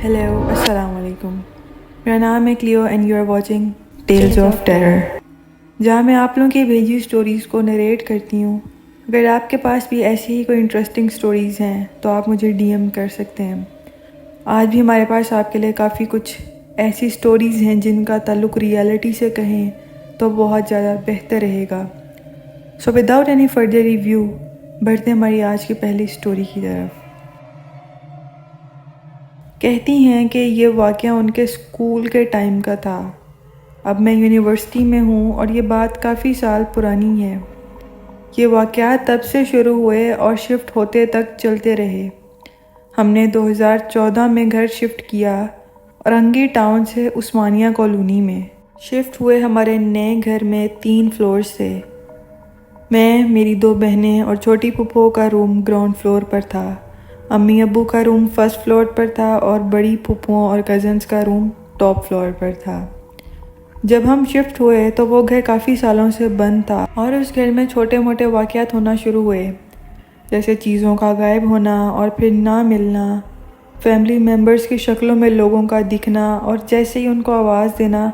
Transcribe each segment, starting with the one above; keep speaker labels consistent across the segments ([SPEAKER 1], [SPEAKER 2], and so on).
[SPEAKER 1] Hello السلام علیکم، میرا نام ہے Cleo and you are watching tales of terror, جہاں میں آپ لوگوں کی بھیجی سٹوریز کو نریٹ کرتی ہوں۔ اگر آپ کے پاس بھی ایسی ہی کوئی انٹرسٹنگ سٹوریز ہیں تو آپ مجھے ڈی ایم کر سکتے ہیں۔ آج بھی ہمارے پاس آپ کے لیے کافی کچھ ایسی سٹوریز ہیں جن کا تعلق ریئلٹی سے کہیں تو بہت زیادہ بہتر رہے گا۔ So without any further review بڑھتے ہیں ہماری آج کی پہلی سٹوری کی طرف۔ کہتی ہیں کہ یہ واقعہ ان کے اسکول کے ٹائم کا تھا۔ اب میں یونیورسٹی میں ہوں اور یہ بات کافی سال پرانی ہے۔ یہ واقعات تب سے شروع ہوئے اور شفٹ ہوتے تک چلتے رہے۔ ہم نے 2014 میں گھر شفٹ کیا اور انگی ٹاؤن سے عثمانیہ کالونی میں شفٹ ہوئے۔ ہمارے نئے گھر میں 3 فلورز تھے۔ میں، میری 2 بہنیں اور چھوٹی پھپھو کا روم گراؤنڈ فلور پر تھا۔ امی ابو کا روم فرسٹ فلور پر تھا اور بڑی پھپھوؤں اور کزنز کا روم ٹاپ فلور پر تھا۔ جب ہم شفٹ ہوئے تو وہ گھر کافی سالوں سے بند تھا اور اس گھر میں چھوٹے موٹے واقعات ہونا شروع ہوئے، جیسے چیزوں کا غائب ہونا اور پھر نہ ملنا، فیملی ممبرز کی شکلوں میں لوگوں کا دکھنا، اور جیسے ہی ان کو آواز دینا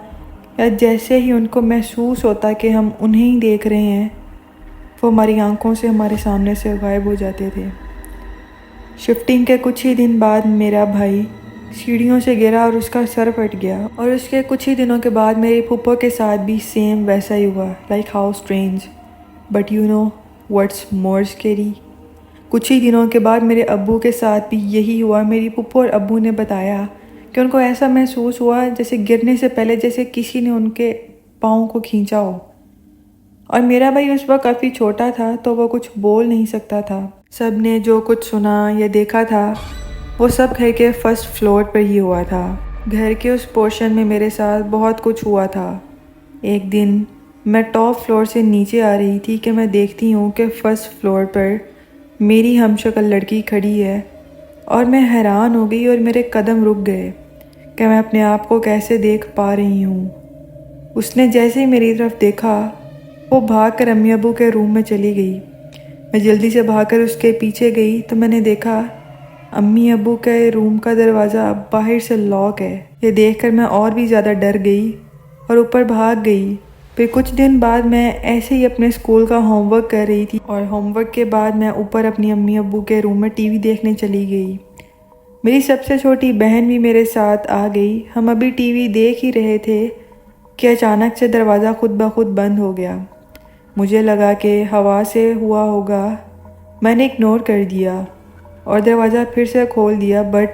[SPEAKER 1] یا جیسے ہی ان کو محسوس ہوتا کہ ہم انہیں ہی دیکھ رہے ہیں، وہ ہماری آنکھوں سے ہمارے سامنے سے غائب ہو جاتے تھے۔ شفٹنگ کے کچھ ہی دن بعد میرا بھائی سیڑھیوں سے گرا اور اس کا سر پھٹ گیا، اور اس کے کچھ ہی دنوں کے بعد میری پھپھو کے ساتھ بھی سیم ویسا ہی ہوا۔ Like how strange, but you know what's more scary. کچھ ہی دنوں کے بعد میرے ابو کے ساتھ بھی یہی ہوا۔ میری پھپھو اور ابو نے بتایا کہ ان کو ایسا محسوس ہوا جیسے گرنے سے پہلے جیسے کسی نے ان کے پاؤں کو کھینچا ہو، اور میرا بھائی اس وقت کافی چھوٹا تھا تو وہ کچھ بول نہیں سکتا تھا۔ سب نے جو کچھ سنا یا دیکھا تھا وہ سب گھر کے فرسٹ فلور پر ہی ہوا تھا۔ گھر کے اس پورشن میں میرے ساتھ بہت کچھ ہوا تھا۔ ایک دن میں ٹاپ فلور سے نیچے آ رہی تھی کہ میں دیکھتی ہوں کہ فرسٹ فلور پر میری ہم شکل لڑکی کھڑی ہے، اور میں حیران ہو گئی اور میرے قدم رک گئے کہ میں اپنے آپ کو کیسے دیکھ پا رہی ہوں۔ اس نے جیسے ہی میری طرف دیکھا وہ بھاگ کر امی ابو کے روم میں چلی گئی۔ میں جلدی سے بھاگ کر اس کے پیچھے گئی تو میں نے دیکھا امی ابو کے روم کا دروازہ باہر سے لاک ہے۔ یہ دیکھ کر میں اور بھی زیادہ ڈر گئی اور اوپر بھاگ گئی۔ پھر کچھ دن بعد میں ایسے ہی اپنے اسکول کا ہوم ورک کر رہی تھی، اور ہوم ورک کے بعد میں اوپر اپنی امی ابو کے روم میں ٹی وی دیکھنے چلی گئی۔ میری سب سے چھوٹی بہن بھی میرے ساتھ آ گئی۔ ہم ابھی ٹی وی دیکھ ہی رہے تھے کہ اچانک سے دروازہ خود بخود بند ہو گیا۔ مجھے لگا کہ ہوا سے ہوا ہوگا، میں نے اگنور کر دیا اور دروازہ پھر سے کھول دیا، but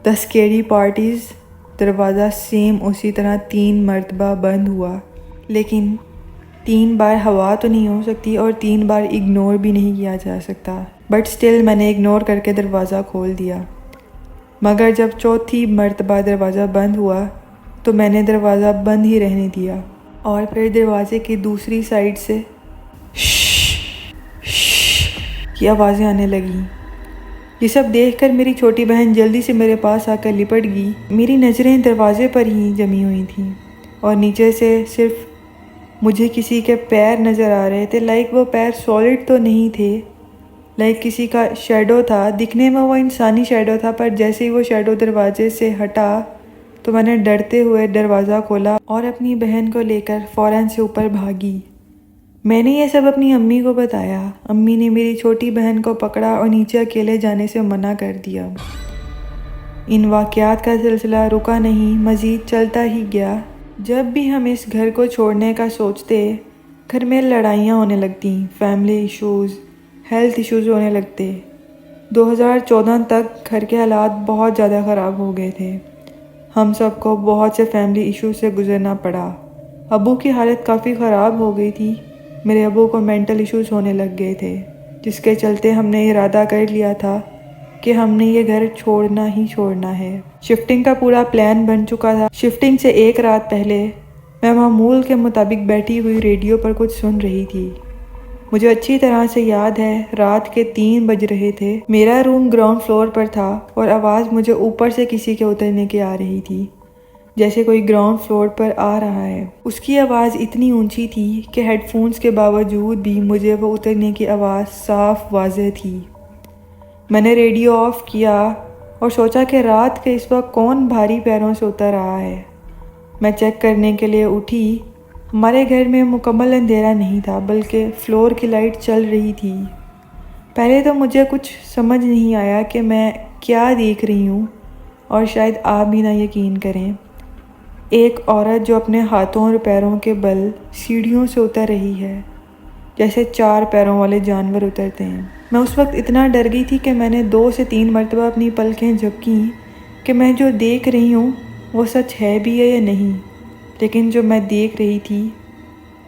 [SPEAKER 1] the scary part is دروازہ سیم اسی طرح 3 مرتبہ بند ہوا۔ لیکن 3 بار ہوا تو نہیں ہو سکتی اور 3 بار اگنور بھی نہیں کیا جا سکتا، بٹ سٹل میں نے اگنور کر کے دروازہ کھول دیا۔ مگر جب چوتھی مرتبہ دروازہ بند ہوا تو میں نے دروازہ بند ہی رہنے دیا، اور پھر دروازے کی دوسری سائڈ سے کی آوازیں آنے لگیں۔ یہ سب دیکھ کر میری چھوٹی بہن جلدی سے میرے پاس آ کر لپٹ گئی۔ میری نظریں دروازے پر ہی جمی ہوئی تھیں اور نیچے سے صرف مجھے کسی کے پیر نظر آ رہے تھے۔ لائک وہ پیر سالڈ تو نہیں تھے، لائک کسی کا شیڈو تھا۔ دکھنے میں وہ انسانی شیڈو تھا، پر جیسے ہی وہ شیڈو دروازے سے ہٹا تو میں نے ڈرتے ہوئے دروازہ کھولا اور اپنی بہن کو لے کر فوراً سے اوپر بھاگی۔ میں نے یہ سب اپنی امی کو بتایا۔ امی نے میری چھوٹی بہن کو پکڑا اور نیچے اکیلے جانے سے منع کر دیا۔ ان واقعات کا سلسلہ رکا نہیں، مزید چلتا ہی گیا۔ جب بھی ہم اس گھر کو چھوڑنے کا سوچتے، گھر میں لڑائیاں ہونے لگتیں، فیملی ایشوز، ہیلتھ ایشوز ہونے لگتے۔ 2014 تک گھر کے حالات بہت زیادہ خراب ہو گئے تھے۔ ہم سب کو بہت سے فیملی ایشوز سے گزرنا پڑا۔ ابو کی حالت کافی خراب ہو گئی تھی۔ میرے ابو کو مینٹل ایشوز ہونے لگ گئے تھے، جس کے چلتے ہم نے ارادہ کر لیا تھا کہ ہم نے یہ گھر چھوڑنا ہی چھوڑنا ہے۔ شفٹنگ کا پورا پلان بن چکا تھا۔ شفٹنگ سے ایک رات پہلے میں معمول کے مطابق بیٹھی ہوئی ریڈیو پر کچھ سن رہی تھی۔ مجھے اچھی طرح سے یاد ہے رات کے 3 بج رہے تھے۔ میرا روم گراؤنڈ فلور پر تھا اور آواز مجھے اوپر سے کسی کے اترنے کی آ رہی تھی، جیسے کوئی گراؤنڈ فلور پر آ رہا ہے۔ اس کی آواز اتنی اونچی تھی کہ ہیڈ فونز کے باوجود بھی مجھے وہ اترنے کی آواز صاف واضح تھی۔ میں نے ریڈیو آف کیا اور سوچا کہ رات کے اس وقت کون بھاری پیروں سے اتر رہا ہے۔ میں چیک کرنے کے لیے اٹھی۔ ہمارے گھر میں مکمل اندھیرا نہیں تھا بلکہ فلور کی لائٹ چل رہی تھی۔ پہلے تو مجھے کچھ سمجھ نہیں آیا کہ میں کیا دیکھ رہی ہوں، اور شاید آپ بھی نہ یقین کریں، ایک عورت جو اپنے ہاتھوں اور پیروں کے بل سیڑھیوں سے اتر رہی ہے جیسے 4 پیروں والے جانور اترتے ہیں۔ میں اس وقت اتنا ڈر گئی تھی کہ میں نے 2 سے 3 مرتبہ اپنی پلکیں جھپکیں کہ میں جو دیکھ رہی ہوں وہ سچ ہے بھی ہے یا نہیں، لیکن جو میں دیکھ رہی تھی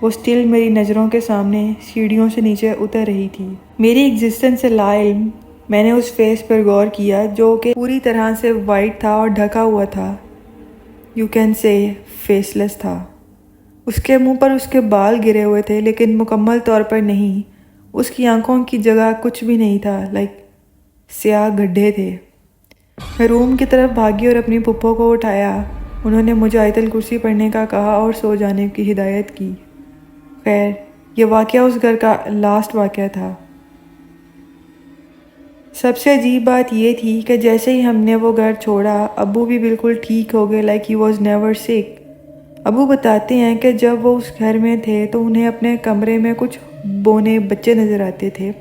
[SPEAKER 1] وہ سٹل میری نظروں کے سامنے سیڑھیوں سے نیچے اتر رہی تھی۔ میری ایگزسٹنس سے لا علم میں نے اس فیس پر غور کیا جو کہ پوری طرح سے وائٹ تھا اور ڈھکا ہوا تھا، یو کین سے فیس لیس تھا۔ اس کے منہ پر اس کے بال گرے ہوئے تھے لیکن مکمل طور پر نہیں، اس کی آنکھوں کی جگہ کچھ بھی نہیں تھا، سیاہ گڈھے تھے۔ میں روم کی طرف بھاگی اور اپنی پھپھو کو اٹھایا۔ انہوں نے مجھے آیت الکرسی پڑھنے کا کہا اور سو جانے کی ہدایت کی۔ خیر، یہ واقعہ اس گھر کا لاسٹ واقعہ تھا۔ سب سے عجیب بات یہ تھی کہ جیسے ہی ہم نے وہ گھر چھوڑا، ابو بھی بالکل ٹھیک ہو گئے، ہی واز نیور سک۔ ابو بتاتے ہیں کہ جب وہ اس گھر میں تھے تو انہیں اپنے کمرے میں کچھ بونے بچے نظر آتے تھے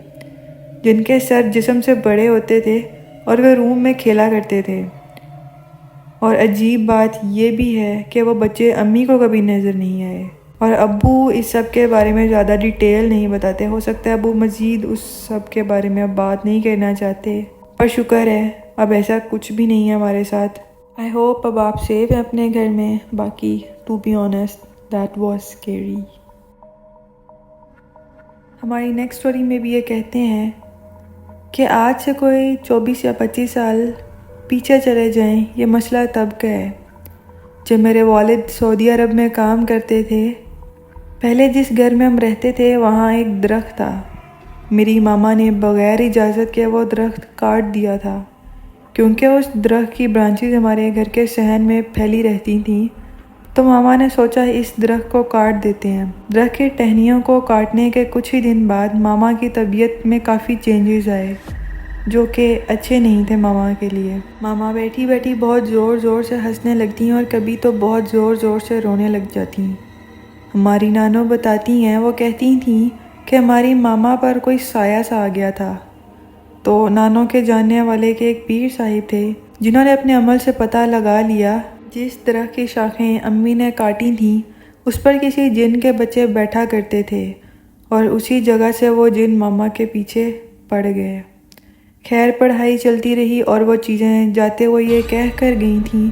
[SPEAKER 1] جن کے سر جسم سے بڑے ہوتے تھے اور وہ روم میں کھیلا کرتے تھے۔ اور عجیب بات یہ بھی ہے کہ وہ بچے امی کو کبھی نظر نہیں آئے، اور ابو اس سب کے بارے میں زیادہ ڈیٹیل نہیں بتاتے۔ ہو سکتا ہے ابو مزید اس سب کے بارے میں اب بات نہیں کرنا چاہتے، پر شکر ہے اب ایسا کچھ بھی نہیں ہے ہمارے ساتھ۔ آئی ہوپ اب آپ سیف ہیں اپنے گھر میں۔ باقی to be honest that was scary. ہماری نیکسٹ اسٹوری میں بھی یہ کہتے ہیں کہ آج سے کوئی 24 یا 25 سال پیچھے چلے جائیں، یہ مسئلہ تب کا ہے جب میرے والد سعودی عرب میں کام کرتے تھے۔ پہلے جس گھر میں ہم رہتے تھے وہاں ایک درخت تھا۔ میری ماما نے بغیر اجازت کے وہ درخت کاٹ دیا تھا کیونکہ اس درخت کی برانچز ہمارے گھر کے صحن میں پھیلی رہتی تھیں، تو ماما نے سوچا اس درخت کو کاٹ دیتے ہیں۔ درخت کی ٹہنیوں کو کاٹنے کے کچھ ہی دن بعد ماما کی طبیعت میں کافی چینجز آئے جو کہ اچھے نہیں تھے ماما کے لیے۔ ماما بیٹھی بیٹھی بہت زور زور سے ہنسنے لگتی ہیں اور کبھی تو بہت زور زور سے رونے لگ جاتی ہیں۔ ہماری نانو بتاتی ہیں وہ کہتی تھیں کہ ہماری ماما پر کوئی سایہ سا آ گیا تھا۔ تو نانو کے جاننے والے کے ایک پیر صاحب تھے جنہوں نے اپنے عمل سے پتہ لگا لیا جس درخت کی شاخیں امی نے کاٹی تھیں اس پر کسی جن کے بچے بیٹھا کرتے تھے، اور اسی جگہ سے وہ جن ماما کے پیچھے پڑ گئے۔ خیر، پڑھائی چلتی رہی اور وہ چیزیں جاتے وہ یہ کہہ کر گئی تھیں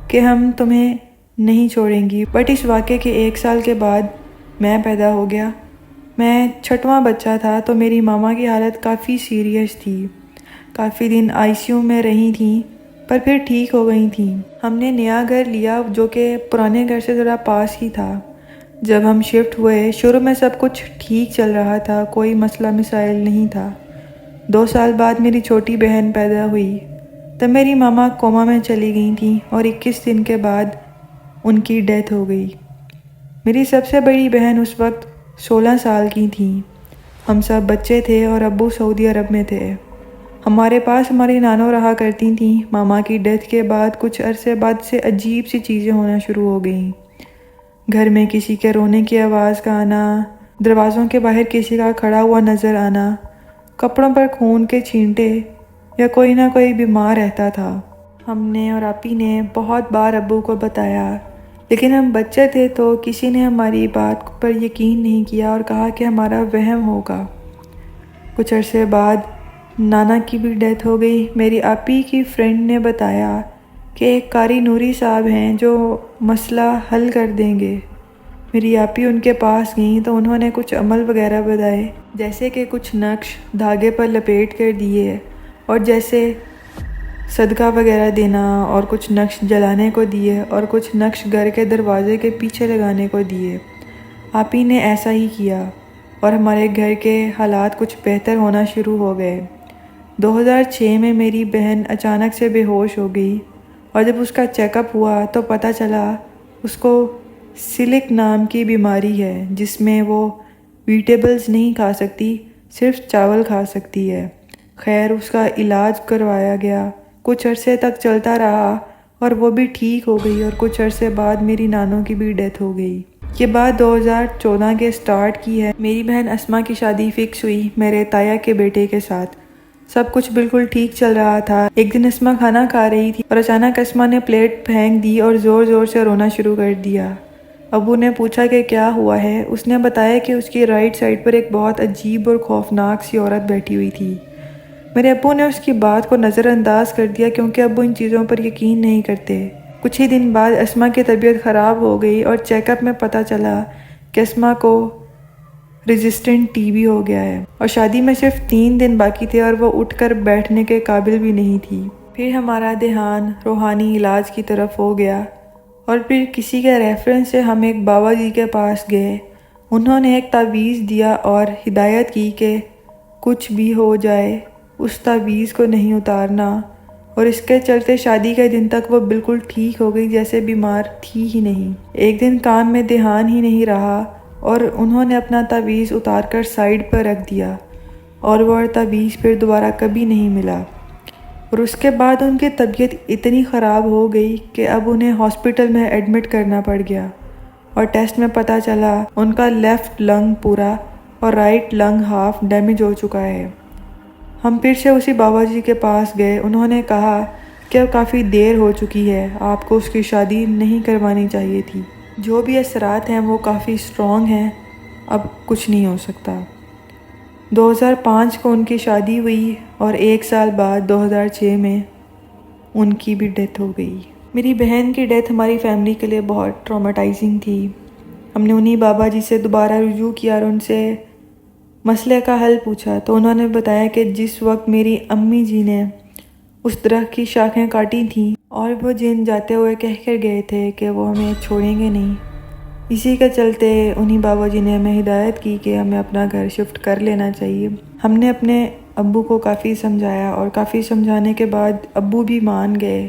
[SPEAKER 1] کہ ہم تمہیں نہیں چھوڑیں گی، بٹ اس واقعے کے 1 سال کے بعد میں پیدا ہو گیا۔ میں 6واں بچہ تھا تو میری ماما کی حالت کافی سیریس تھی۔ کافی دن ICU میں رہی تھیں پر پھر ٹھیک ہو گئی تھیں۔ ہم نے نیا گھر لیا جو کہ پرانے گھر سے ذرا پاس ہی تھا۔ جب ہم شفٹ ہوئے شروع میں سب کچھ ٹھیک چل رہا تھا، کوئی مسئلہ مسائل نہیں تھا۔ 2 سال بعد میری چھوٹی بہن پیدا ہوئی تب میری ماما کوما میں چلی گئی تھیں اور 21 دن کے بعد ان کی ڈیتھ ہو گئی۔ میری سب سے بڑی بہن اس وقت 16 سال کی تھیں۔ ہم سب بچے تھے اور ابو سعودی عرب میں تھے۔ ہمارے پاس ہماری نانو رہا کرتی تھیں۔ ماما کی ڈیتھ کے بعد کچھ عرصے بعد سے عجیب سی چیزیں ہونا شروع ہو گئیں۔ گھر میں کسی کے رونے کی آواز کا آنا، دروازوں کے باہر کسی کا کھڑا ہوا نظر آنا، کپڑوں پر خون کے چھینٹے، یا کوئی نہ کوئی بیمار رہتا تھا۔ ہم نے اور آپی نے بہت بار ابو کو بتایا، لیکن ہم بچے تھے تو کسی نے ہماری بات پر یقین نہیں کیا اور کہا کہ ہمارا وہم ہوگا۔ کچھ عرصے بعد نانا کی بھی ڈیتھ ہو گئی۔ میری آپی کی فرینڈ نے بتایا کہ ایک قاری نوری صاحب ہیں جو مسئلہ حل کر دیں گے۔ میری آپی ان کے پاس گئیں تو انہوں نے کچھ عمل وغیرہ بتائے، جیسے کہ کچھ نقش دھاگے پر لپیٹ کر دیے، اور جیسے صدقہ وغیرہ دینا، اور کچھ نقش جلانے کو دیے، اور کچھ نقش گھر کے دروازے کے پیچھے لگانے کو دیے۔ آپی نے ایسا ہی کیا اور ہمارے گھر کے حالات کچھ بہتر ہونا شروع ہو گئے۔ 2006 میں میری بہن اچانک سے بے ہوش ہو گئی، اور جب اس کا چیک اپ ہوا تو پتہ چلا اس کو سیلک نام کی بیماری ہے جس میں وہ ویٹیبلز نہیں کھا سکتی، صرف چاول کھا سکتی ہے۔ خیر، اس کا علاج کروایا گیا کچھ عرصے تک چلتا رہا اور وہ بھی ٹھیک ہو گئی، اور کچھ عرصے بعد میری نانوں کی بھی ڈیتھ ہو گئی۔ یہ بات 2014 کے سٹارٹ کی ہے۔ میری بہن اسما کی شادی فکس ہوئی میرے تایا کے بیٹے کے ساتھ۔ سب کچھ بالکل ٹھیک چل رہا تھا۔ ایک دن اسما کھانا کھا رہی تھی اور اچانک اسما نے پلیٹ پھینک دی اور زور زور سے رونا شروع کر دیا۔ ابو نے پوچھا کہ کیا ہوا ہے۔ اس نے بتایا کہ اس کی رائٹ سائڈ پر ایک بہت عجیب اور خوفناک سی عورت بیٹھی ہوئی تھی۔ میرے ابو نے اس کی بات کو نظر انداز کر دیا کیونکہ ابو ان چیزوں پر یقین نہیں کرتے۔ کچھ ہی دن بعد اسما کی طبیعت خراب ہو گئی اور چیک اپ میں پتہ چلا کہ اسما کو ریزسٹنٹ ٹی بی ہو گیا ہے، اور شادی میں صرف 3 دن باقی تھے اور وہ اٹھ کر بیٹھنے کے قابل بھی نہیں تھی۔ پھر ہمارا دھیان روحانی علاج کی طرف ہو گیا، اور پھر کسی کے ریفرنس سے ہم ایک بابا جی کے پاس گئے۔ انہوں نے ایک تعویذ دیا اور ہدایت کی کہ کچھ بھی ہو جائے اس تعویذ کو نہیں اتارنا، اور اس کے چلتے شادی کے دن تک وہ بالکل ٹھیک ہو گئی، جیسے بیمار تھی ہی نہیں۔ ایک دن کام میں دھیان ہی نہیں رہا اور انہوں نے اپنا تعویذ اتار کر سائیڈ پر رکھ دیا، اور وہ تعویذ پھر دوبارہ کبھی نہیں ملا۔ اور اس کے بعد ان کی طبیعت اتنی خراب ہو گئی کہ اب انہیں ہاسپٹل میں ایڈمٹ کرنا پڑ گیا، اور ٹیسٹ میں پتہ چلا ان کا لیفٹ لنگ پورا اور رائٹ لنگ ہاف ڈیمیج ہو چکا ہے۔ ہم پھر سے اسی بابا جی کے پاس گئے۔ انہوں نے کہا کہ اب کافی دیر ہو چکی ہے، آپ کو اس کی شادی نہیں کروانی چاہیے تھی۔ جو بھی اثرات ہیں وہ کافی اسٹرانگ ہیں، اب کچھ نہیں ہو سکتا۔ 2005 کو ان کی شادی ہوئی اور 1 سال بعد 2006 میں ان کی بھی ڈیتھ ہو گئی۔ میری بہن کی ڈیتھ ہماری فیملی کے لیے بہت ٹرامیٹائزنگ تھی۔ ہم نے انہی بابا جی سے دوبارہ رجوع کیا اور ان سے مسئلے کا حل پوچھا، تو انہوں نے بتایا کہ جس وقت میری امی جی نے اس درخت کی شاخیں کاٹی تھیں اور وہ جن جاتے ہوئے کہہ کر گئے تھے کہ وہ ہمیں چھوڑیں گے نہیں، اسی کے چلتے انہی بابا جی نے ہمیں ہدایت کی کہ ہمیں اپنا گھر شفٹ کر لینا چاہیے۔ ہم نے اپنے ابو کو کافی سمجھایا اور کافی سمجھانے کے بعد ابو بھی مان گئے،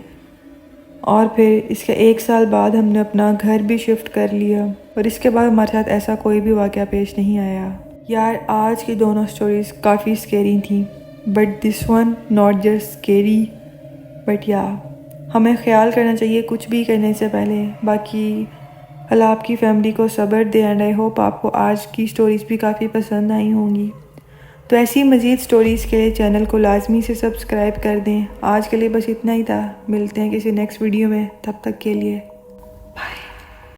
[SPEAKER 1] اور پھر اس کے 1 سال بعد ہم نے اپنا گھر بھی شفٹ کر لیا، اور اس کے بعد ہمارے ساتھ ایسا کوئی بھی واقعہ پیش نہیں آیا۔ یار آج کی دونوں سٹوریز کافی سکیری تھیں، but this one not just scary but یا ہمیں خیال کرنا چاہیے کچھ بھی کرنے سے پہلے۔ باقی اللہ آپ کی فیملی کو صبر دے، اینڈ آئی ہوپ آپ کو آج کی سٹوریز بھی کافی پسند آئی ہوں گی۔ تو ایسی مزید سٹوریز کے لیے چینل کو لازمی سے سبسکرائب کر دیں۔ آج کے لیے بس اتنا ہی تھا، ملتے ہیں کسی نیکسٹ ویڈیو میں، تب تک کے لیے